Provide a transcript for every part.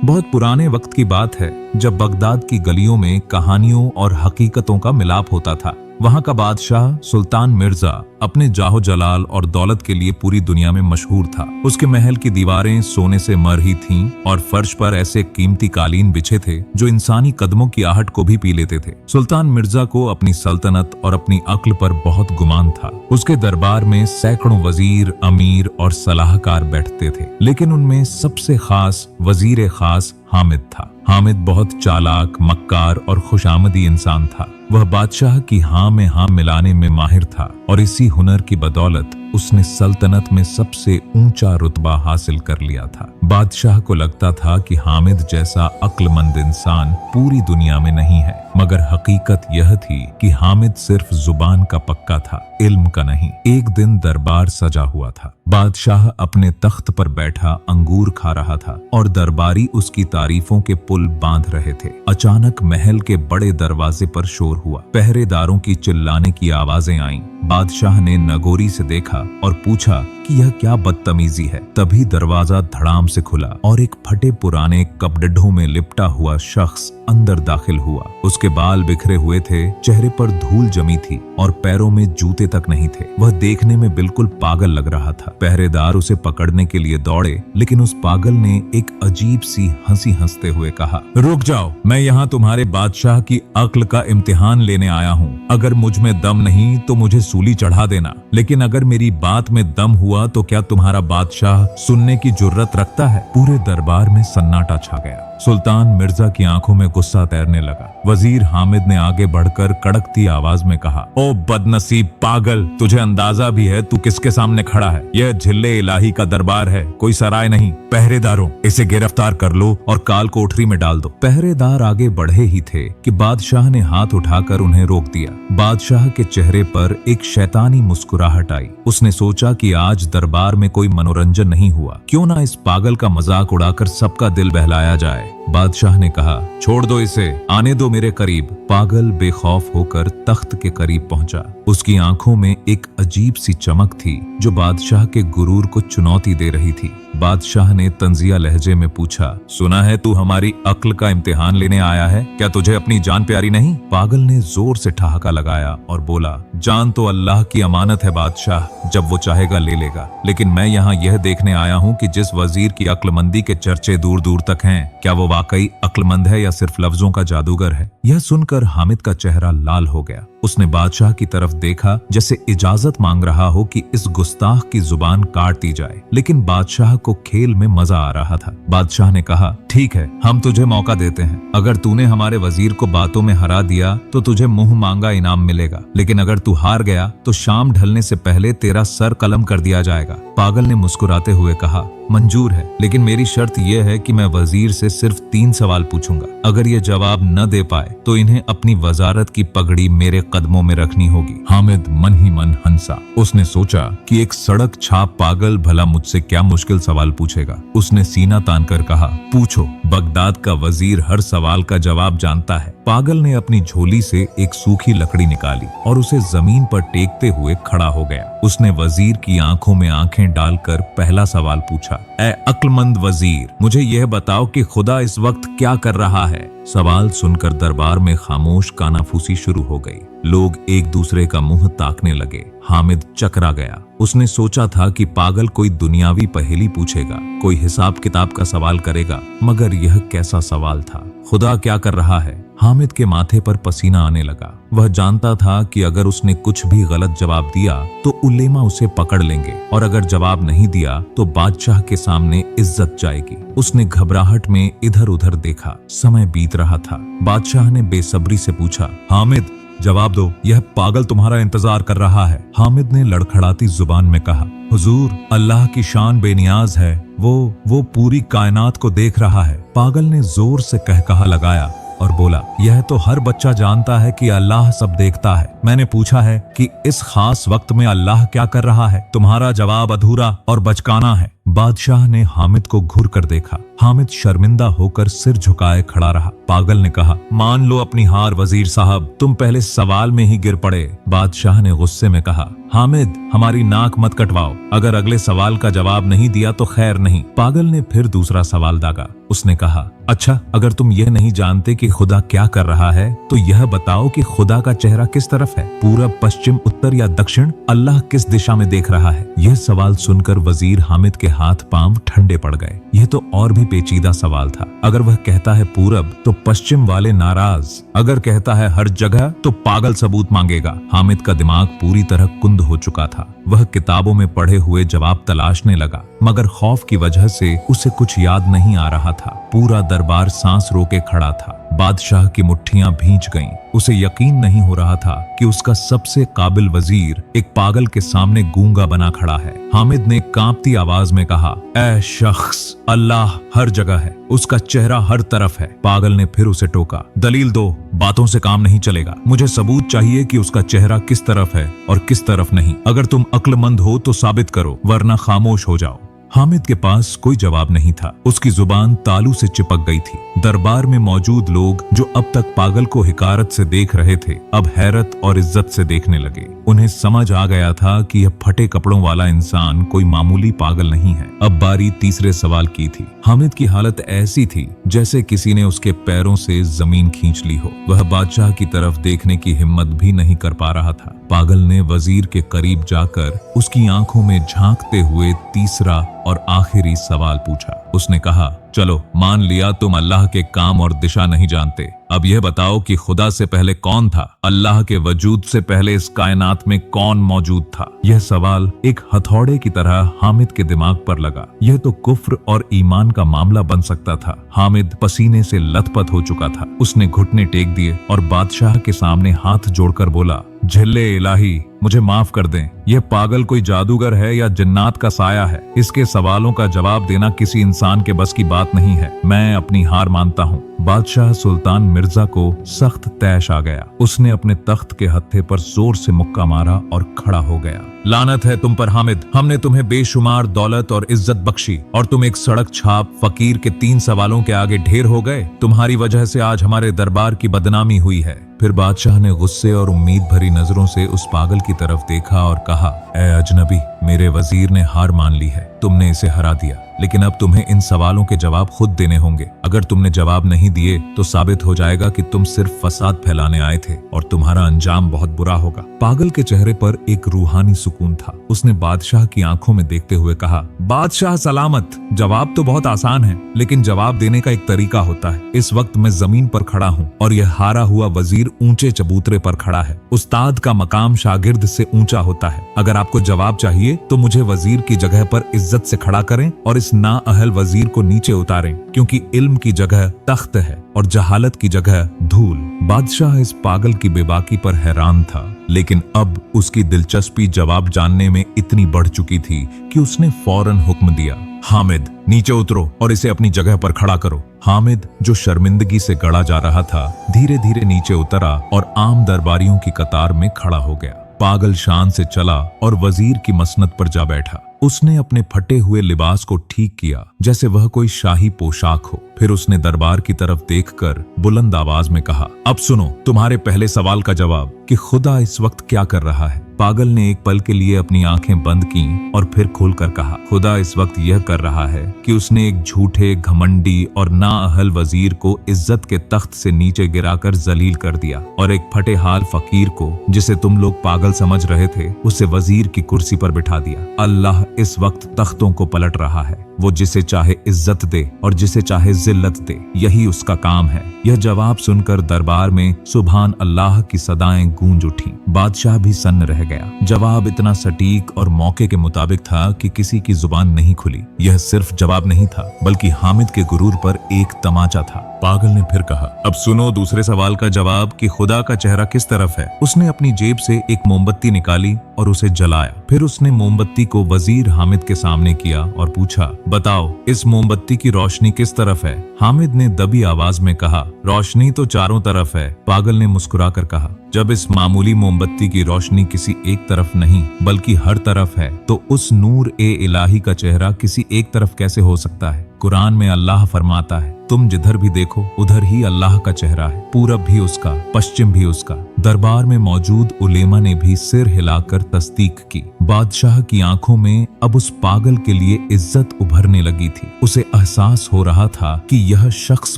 बहुत पुराने वक्त की बात है जब बगदाद की गलियों में कहानियों और हकीकतों का मिलाप होता था। वहां का बादशाह सुल्तान मिर्जा अपने जाहो जलाल और दौलत के लिए पूरी दुनिया में मशहूर था। उसके महल की दीवारें सोने से मरही थीं और फर्श पर ऐसे कीमती कालीन बिछे थे जो इंसानी कदमों की आहट को भी पी लेते थे। सुल्तान मिर्जा को अपनी सल्तनत और अपनी अक्ल पर बहुत गुमान था। उसके दरबार में सैकड़ों वजीर, अमीर और सलाहकार बैठते थे, लेकिन उनमें सबसे खास वजीर खास हामिद था। हामिद बहुत चालाक, मक्कार और खुशामदी इंसान था। वह बादशाह की हाँ में हाँ मिलाने में माहिर था और इसी हुनर की बदौलत उसने सल्तनत में सबसे ऊंचा रुतबा हासिल कर लिया था। बादशाह को लगता था कि हामिद जैसा अक्लमंद इंसान पूरी दुनिया में नहीं है, मगर हकीकत यह थी कि हामिद सिर्फ जुबान का पक्का था, इल्म का नहीं। एक दिन दरबार सजा हुआ था। बादशाह अपने तख्त पर बैठा अंगूर खा रहा था और दरबारी उसकी तारीफों के पुल बांध रहे थे। अचानक महल के बड़े दरवाजे पर शोर हुआ। पहरेदारों की चिल्लाने की आवाजें आईं। बादशाह ने नगोरी से देखा और पूछा कि यह क्या बदतमीजी है। तभी दरवाजा धड़ाम से खुला और एक फटे पुराने कपड़ों में लिपटा हुआ शख्स अंदर दाखिल हुआ। उसके बाल बिखरे हुए थे, चेहरे पर धूल जमी थी और पैरों में जूते तक नहीं थे। वह देखने में बिल्कुल पागल लग रहा था। पहरेदार उसे पकड़ने के लिए दौड़े, लेकिन उस पागल ने एक अजीब सी हंसी हंसते हुए कहा, रुक जाओ, मैं यहाँ तुम्हारे बादशाह की अक्ल का इम्तिहान लेने आया हूँ। अगर मुझ में दम नहीं तो मुझे सूली चढ़ा देना, लेकिन अगर मेरी बात में दम हुआ तो क्या तुम्हारा बादशाह सुनने की जुर्रत रखता है? पूरे दरबार में सन्नाटा छा गया। सुल्तान मिर्जा की आंखों में गुस्सा तैरने लगा। वजीर हामिद ने आगे बढ़कर कड़कती आवाज में कहा, ओ बदनसीब पागल, तुझे अंदाजा भी है तू किसके सामने खड़ा है? यह झिल्ले इलाही का दरबार है, कोई सराय नहीं। पहरेदारों, इसे गिरफ्तार कर लो और काल कोठरी में डाल दो। पहरेदार आगे बढ़े ही थे कि बादशाह ने हाथ उठाकर उन्हें रोक दिया। बादशाह के चेहरे पर एक शैतानी मुस्कुराहट आई। उसने सोचा कि आज दरबार में कोई मनोरंजन नहीं हुआ, क्यों ना इस पागल का मजाक उड़ाकर सबका दिल बहलाया जाए। बादशाह ने कहा, छोड़ दो इसे, आने दो मेरे करीब। पागल बेखौफ होकर तख्त के करीब पहुंचा। उसकी आंखों में एक अजीब सी चमक थी जो बादशाह के गुरूर को चुनौती दे रही थी। बादशाह ने तंजिया लहजे में पूछा, सुना है तू हमारी अक्ल का इम्तिहान लेने आया है, क्या तुझे अपनी जान प्यारी नहीं? पागल ने जोर से ठहाका लगाया और बोला, जान तो अल्लाह की अमानत है बादशाह, जब वो चाहेगा ले लेगा, लेकिन मैं यहाँ यह देखने आया हूँ कि जिस वजीर की अक्लमंदी के चर्चे दूर दूर तक हैं, क्या वो वाकई अक्लमंद है या सिर्फ लफ्जों का जादूगर है? यह सुनकर हामिद का चेहरा लाल हो गया। उसने बादशाह की तरफ देखा जैसे इजाजत मांग रहा हो कि इस गुस्ताख की जुबान काट दी जाए, लेकिन बादशाह को खेल में मजा आ रहा था। बादशाह ने कहा, ठीक है, हम तुझे मौका देते हैं। अगर तूने हमारे वजीर को बातों में हरा दिया तो तुझे मुंह मांगा इनाम मिलेगा, लेकिन अगर तू हार गया तो शाम ढलने से पहले तेरा सर कलम कर दिया जाएगा। पागल ने मुस्कुराते हुए कहा, मंजूर है, लेकिन मेरी शर्त यह है कि मैं वजीर से सिर्फ 3 सवाल पूछूंगा। अगर ये जवाब न दे पाए तो इन्हें अपनी वजारत की पगड़ी मेरे कदमों में रखनी होगी। हामिद मन ही मन हंसा। उसने सोचा कि एक सड़क छाप पागल भला मुझसे क्या मुश्किल सवाल पूछेगा। उसने सीना तानकर कहा, पूछो। बगदाद का वजीर हर सवाल का जवाब जानता है। पागल ने अपनी झोली से एक सूखी लकड़ी निकाली और उसे जमीन पर टेकते हुए खड़ा हो गया। उसने वजीर की आंखों में आंखें डालकर पहला सवाल पूछा, ऐ अक्लमंद वजीर, मुझे यह बताओ कि खुदा इस वक्त क्या कर रहा है? सवाल सुनकर दरबार में खामोश कानाफूसी शुरू हो गई। लोग एक दूसरे का मुंह ताकने लगे। हामिद चकरा गया। उसने सोचा था कि पागल कोई दुनियावी पहेली पूछेगा, कोई हिसाब किताब का सवाल करेगा, मगर यह कैसा सवाल था? खुदा क्या कर रहा है? हामिद के माथे पर पसीना आने लगा। वह जानता था कि अगर उसने कुछ भी गलत जवाब दिया तो उलेमा उसे पकड़ लेंगे, और अगर जवाब नहीं दिया तो बादशाह के सामने इज्जत जाएगी। उसने घबराहट में इधर उधर देखा। समय बीत रहा था। बादशाह ने बेसब्री से पूछा, हामिद, जवाब दो, यह पागल तुम्हारा इंतजार कर रहा है। हामिद ने लड़खड़ाती जुबान में कहा, हुजूर, अल्लाह की शान बेनियाज है, वो पूरी कायनात को देख रहा है। पागल ने जोर से कहकहा लगाया और बोला, यह तो हर बच्चा जानता है कि अल्लाह सब देखता है। मैंने पूछा है कि इस खास वक्त में अल्लाह क्या कर रहा है। तुम्हारा जवाब अधूरा और बचकाना है। बादशाह ने हामिद को घूर कर देखा। हामिद शर्मिंदा होकर सिर झुकाए खड़ा रहा। पागल ने कहा, मान लो अपनी हार वजीर साहब, तुम पहले सवाल में ही गिर पड़े। बादशाह ने गुस्से में कहा, हामिद हमारी नाक मत कटवाओ, अगर अगले सवाल का जवाब नहीं दिया तो खैर नहीं। पागल ने फिर दूसरा सवाल दागा। उसने कहा, अच्छा अगर तुम यह नहीं जानते कि खुदा क्या कर रहा है तो यह बताओ कि खुदा का चेहरा किस तरफ है, पूरब, पश्चिम, उत्तर या दक्षिण? अल्लाह किस दिशा में देख रहा है? यह सवाल सुनकर वजीर हामिद के हाथ पांव ठंडे पड़ गए। यह तो और भी पेचीदा सवाल था। अगर वह कहता है पूरब तो पश्चिम वाले नाराज, अगर कहता है हर जगह तो पागल सबूत मांगेगा। हामिद का दिमाग पूरी तरह कुंद हो चुका था। वह किताबों में पढ़े हुए जवाब तलाशने लगा, मगर खौफ की वजह से उसे कुछ याद नहीं आ रहा था। पूरा दरबार सांस रोके खड़ा था। बादशाह की मुट्ठियां भींच गईं। उसे यकीन नहीं हो रहा था कि उसका सबसे काबिल वजीर एक पागल के सामने गूंगा बना खड़ा है। हामिद ने कांपती आवाज में कहा, ऐ शख्स, अल्लाह हर जगह है, उसका चेहरा हर तरफ है। पागल ने फिर उसे टोका, दलील दो, बातों से काम नहीं चलेगा। मुझे सबूत चाहिए कि उसका चेहरा किस तरफ है और किस तरफ नहीं। अगर तुम अक्लमंद हो तो साबित करो, वरना खामोश हो जाओ। हामिद के पास कोई जवाब नहीं था। उसकी जुबान तालू से चिपक गई थी। दरबार में मौजूद लोग जो अब तक पागल को हिकारत से देख रहे थे, अब हैरत और इज्जत से देखने लगे। उन्हें समझ आ गया था कि यह फटे कपड़ों वाला इंसान कोई मामूली पागल नहीं है। अब बारी तीसरे सवाल की थी। हामिद की हालत ऐसी थी जैसे किसी ने उसके पैरों से जमीन खींच ली हो। वह बादशाह की तरफ देखने की हिम्मत भी नहीं कर पा रहा था। पागल ने वजीर के करीब जाकर उसकी आंखों में झांकते हुए तीसरा और आखिरी सवाल पूछा। उसने कहा, चलो मान लिया तुम अल्लाह के काम और दिशा नहीं जानते। अब यह बताओ कि खुदा से पहले कौन था? अल्लाह के वजूद से पहले इस कायनात में कौन मौजूद था? यह सवाल एक हथौड़े की तरह हामिद के दिमाग पर लगा। यह तो कुफ्र और ईमान का मामला बन सकता था। हामिद पसीने से लथपथ हो चुका था। उसने घुटने टेक दिए और बादशाह के सामने हाथ जोड़कर बोला, झिल्ले इलाही, मुझे माफ कर दें। यह पागल कोई जादूगर है या जिन्नात का साया है? इसके सवालों का जवाब देना किसी इंसान के बस की बात नहीं है। मैं अपनी हार मानता हूँ। बादशाह सुल्तान मिर्जा को सख्त तैश आ गया। उसने अपने तख्त के हत्थे पर जोर से मुक्का मारा और खड़ा हो गया। लानत है तुम पर हामिद, हमने तुम्हें बेशुमार दौलत और इज्जत बख्शी और तुम एक सड़क छाप फकीर के 3 सवालों के आगे ढेर हो गए। तुम्हारी वजह से आज हमारे दरबार की बदनामी हुई है। फिर बादशाह ने गुस्से और उम्मीद भरी नजरों से उस पागल की तरफ देखा और कहा, ऐ अजनबी, मेरे वजीर ने हार मान ली है। तुमने इसे हरा दिया, लेकिन अब तुम्हें इन सवालों के जवाब खुद देने होंगे। अगर तुमने जवाब नहीं दिए तो साबित हो जाएगा कि तुम सिर्फ फसाद फैलाने आए थे और तुम्हारा अंजाम बहुत बुरा होगा। पागल के चेहरे पर एक रूहानी सुकून था। उसने बादशाह की आंखों में देखते हुए कहा, बादशाह सलामत, जवाब तो बहुत आसान है, लेकिन जवाब देने का एक तरीका होता है। इस वक्त मैं जमीन पर खड़ा हूँ और यह हारा हुआ वजीर ऊंचे चबूतरे पर खड़ा है। उस्ताद का मकाम शागिर्द से ऊंचा होता है। अगर आपको जवाब चाहिए तो मुझे वजीर की जगह पर इज्जत से खड़ा करें और इस नाअहल वजीर को नीचे उतारें, क्योंकि इल्म की जगह तख्त है और जहालत की जगह धूल। बादशाह इस पागल की बेबाकी पर हैरान था, लेकिन अब उसकी दिलचस्पी जवाब जानने में इतनी बढ़ चुकी थी कि उसने फौरन हुक्म दिया, हामिद नीचे उतरो और इसे अपनी जगह पर खड़ा करो। हामिद, जो शर्मिंदगी से गड़ा जा रहा था, धीरे धीरे नीचे उतरा और आम दरबारियों की कतार में खड़ा हो गया। पागल शान से चला और वजीर की मसनद पर जा बैठा। उसने अपने फटे हुए लिबास को ठीक किया जैसे वह कोई शाही पोशाक हो। फिर उसने दरबार की तरफ देखकर बुलंद आवाज में कहा, अब सुनो तुम्हारे पहले सवाल का जवाब कि खुदा इस वक्त क्या कर रहा है। पागल ने एक पल के लिए अपनी आंखें बंद की और फिर खोलकर कहा, खुदा इस वक्त यह कर रहा है कि उसने एक झूठे, घमंडी और नाअहल वजीर को इज्जत के तख्त से नीचे गिराकर जलील कर दिया और एक फटे हाल फकीर को, जिसे तुम लोग पागल समझ रहे थे, उसे वजीर की कुर्सी पर बिठा दिया। अल्लाह इस वक्त तख्तों को पलट रहा है। वो जिसे चाहे इज्जत दे और जिसे चाहे जिल्लत दे, यही उसका काम है। यह जवाब सुनकर दरबार में सुभान अल्लाह की सदाएं गूंज उठी। बादशाह भी सन्न रह गया। जवाब इतना सटीक और मौके के मुताबिक था कि किसी की जुबान नहीं खुली। यह सिर्फ जवाब नहीं था, बल्कि हामिद के गुरूर पर एक तमाचा था। पागल ने फिर कहा, अब सुनो दूसरे सवाल का जवाब कि खुदा का चेहरा किस तरफ है। उसने अपनी जेब से एक मोमबत्ती निकाली और उसे जलाया। फिर उसने मोमबत्ती को वजीर हामिद के सामने किया और पूछा, बताओ इस मोमबत्ती की रोशनी किस तरफ है। हामिद ने दबी आवाज में कहा, रोशनी तो चारों तरफ है। पागल ने मुस्कुराकर कहा, जब इस मामूली मोमबत्ती की रोशनी किसी एक तरफ नहीं बल्कि हर तरफ है, तो उस नूर ए इलाही का चेहरा किसी एक तरफ कैसे हो सकता है। कुरान में अल्लाह फरमाता है, तुम जिधर भी देखो उधर ही अल्लाह का चेहरा है, पूरब भी उसका, पश्चिम भी उसका। दरबार में मौजूद उलेमा ने भी सिर हिलाकर तस्दीक की। बादशाह की आंखों में अब उस पागल के लिए इज्जत उभरने लगी थी। उसे एहसास हो रहा था कि यह शख्स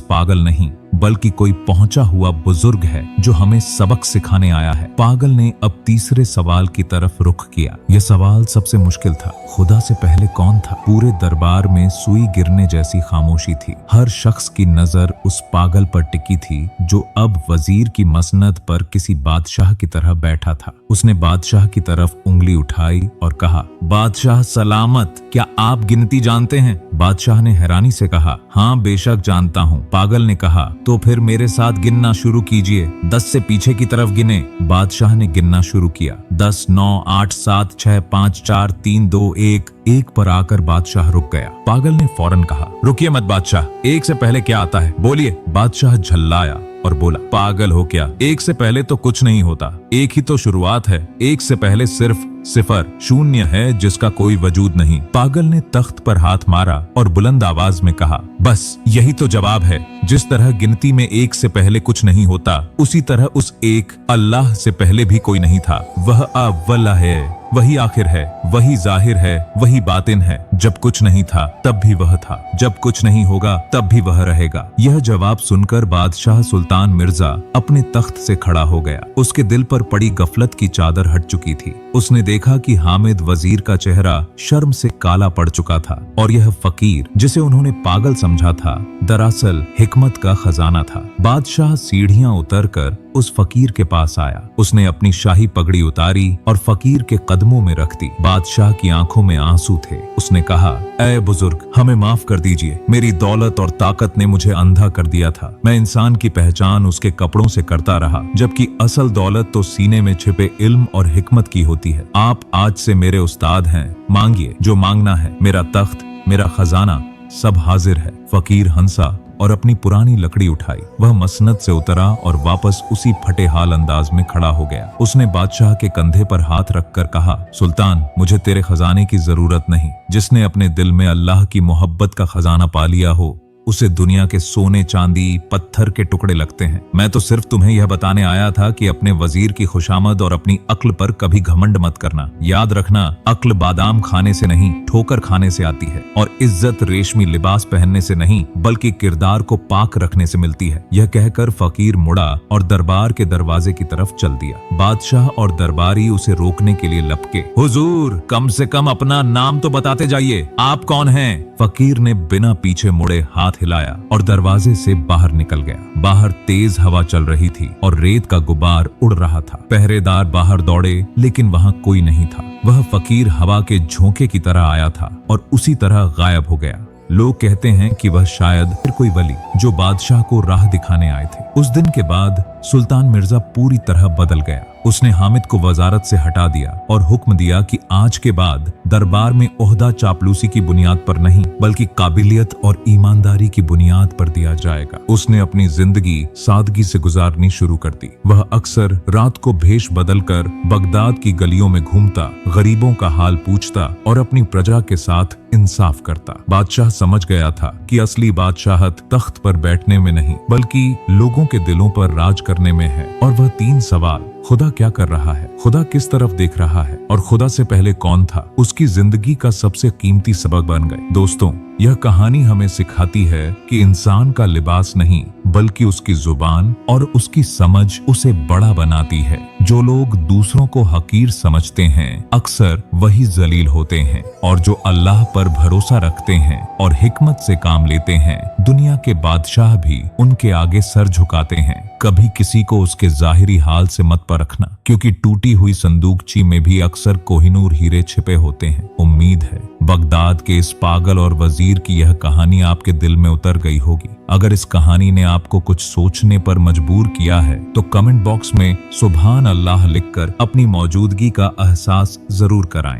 पागल नहीं बल्कि कोई पहुंचा हुआ बुजुर्ग है जो हमें सबक सिखाने आया है। पागल ने अब तीसरे सवाल की तरफ रुख किया। यह सवाल सबसे मुश्किल था। खुदा से पहले कौन था? पूरे दरबार में सुई गिरने जैसी खामोशी थी। हर शख्स की नजर उस पागल पर टिकी थी जो अब वजीर की मसनद पर किसी बादशाह की तरह बैठा था। उसने बादशाह की तरफ उंगली उठाई और कहा, बादशाह सलामत, क्या आप गिनती जानते हैं? बादशाह ने हैरानी से कहा, हाँ बेशक जानता हूँ। पागल ने कहा, तो फिर मेरे साथ गिनना शुरू कीजिए। 10 से पीछे की तरफ गिने। बादशाह ने गिनना शुरू किया। 10, 9, 8, 7, 6, 5, 4, 3, 2, 1। एक पर आकर बादशाह रुक गया। पागल ने फौरन कहा, रुकिए मत बादशाह, एक से पहले क्या आता है बोलिए। बादशाह झल्लाया और बोला, पागल हो क्या? एक से पहले तो कुछ नहीं होता, एक ही तो शुरुआत है। एक से पहले सिर्फ सिफर, शून्य है जिसका कोई वजूद नहीं। पागल ने तख्त पर हाथ मारा और बुलंद आवाज में कहा, बस यही तो जवाब है। जिस तरह गिनती में एक से पहले कुछ नहीं होता, उसी तरह उस एक अल्लाह से पहले भी कोई नहीं था। वह अव्वल है, वही आखिर है, वही जाहिर है, वही बातिन है। जब कुछ नहीं था तब भी वह था, जब कुछ नहीं होगा तब भी वह रहेगा। यह जवाब सुनकर बादशाह सुल्तान मिर्जा अपने तख्त से खड़ा हो गया। उसके दिल पर पड़ी गफलत की चादर हट चुकी थी। उसने देखा कि हामिद वजीर का चेहरा शर्म से काला पड़ चुका था और यह फकीर जिसे उन्होंने पागल समझा था दरअसल हिकमत का खजाना था। बादशाह सीढ़ियां उतरकर उस फकीर के पास आया। उसने अपनी शाही पगड़ी उतारी और फकीर के कदमों में रख दी। बादशाह की आंखों में आंसू थे। उसने कहा, ऐ बुजुर्ग, हमें माफ कर दीजिए। मेरी दौलत और ताकत ने मुझे अंधा कर दिया था। मैं इंसान की पहचान उसके कपड़ों से करता रहा, जबकि असल दौलत तो सीने में छिपे इल्म और हिकमत की होती है। आप आज से मेरे उस्ताद हैं, मांगिए जो मांगना है। मेरा तख्त, मेरा खजाना सब हाजिर है। फकीर हंसा और अपनी पुरानी लकड़ी उठाई। वह मसनद से उतरा और वापस उसी फटे हाल अंदाज में खड़ा हो गया। उसने बादशाह के कंधे पर हाथ रखकर कहा, सुल्तान, मुझे तेरे खजाने की जरूरत नहीं। जिसने अपने दिल में अल्लाह की मोहब्बत का खजाना पा लिया हो उसे दुनिया के सोने, चांदी, पत्थर के टुकड़े लगते हैं। मैं तो सिर्फ तुम्हें यह बताने आया था कि अपने वजीर की खुशामद और अपनी अक्ल पर कभी घमंड मत करना। याद रखना, अक्ल बादाम खाने से नहीं, ठोकर खाने से आती है, और इज्जत रेशमी लिबास पहनने से नहीं बल्कि किरदार को पाक रखने से मिलती है। यह कहकर फकीर मुड़ा और दरबार के दरवाजे की तरफ चल दिया। बादशाह और दरबारी उसे रोकने के लिए लपके। हुजूर, कम से कम अपना नाम तो बताते जाइए, आप कौन हैं? फकीर ने बिना पीछे मुड़े हाथ हिलाया और दरवाजे से बाहर निकल गया। बाहर तेज हवा चल रही थी और रेत का गुबार उड़ रहा था। पहरेदार बाहर दौड़े लेकिन वहां कोई नहीं था। वह फकीर हवा के झोंके की तरह आया था और उसी तरह गायब हो गया। लोग कहते हैं कि वह शायद फिर कोई वली जो बादशाह को राह दिखाने आए थे। उस दिन के बाद सुल्तान मिर्जा पूरी तरह बदल गया। उसने हामिद को वजारत से हटा दिया और हुक्म दिया कि आज के बाद दरबार में ओहदा चापलूसी की बुनियाद पर नहीं बल्कि काबिलियत और ईमानदारी की बुनियाद पर दिया जाएगा। उसने अपनी जिंदगी सादगी से गुजारनी शुरू कर दी। वह अक्सर रात को भेष बदलकर बगदाद की गलियों में घूमता, गरीबों का हाल पूछता और अपनी प्रजा के साथ इंसाफ करता। बादशाह समझ गया था कि असली बादशाहत तख्त पर बैठने में नहीं बल्कि लोगों के दिलों पर राज करने में है। और वह 3 सवाल, खुदा क्या कर रहा है, खुदा किस तरफ देख रहा है और खुदा से पहले कौन था, उसकी जिंदगी का सबसे कीमती सबक बन गए। दोस्तों, यह कहानी हमें सिखाती है कि इंसान का लिबास नहीं बल्कि उसकी जुबान और उसकी समझ उसे बड़ा बनाती है। जो लोग दूसरों को हकीर समझते हैं अक्सर वही जलील होते हैं, और जो अल्लाह पर भरोसा रखते हैं और हिकमत से काम लेते हैं दुनिया के बादशाह भी उनके आगे सर झुकाते हैं। कभी किसी को उसके जाहिरी हाल से मत परखना, क्योंकि टूटी हुई संदूकची में भी अक्सर कोहिनूर हीरे छिपे होते हैं। उम्मीद है बगदाद के इस पागल और वजीर की यह कहानी आपके दिल में उतर गई होगी। अगर इस कहानी ने आपको कुछ सोचने पर मजबूर किया है तो कमेंट बॉक्स में सुभान अल्लाह लिखकर अपनी मौजूदगी का एहसास जरूर कराएं।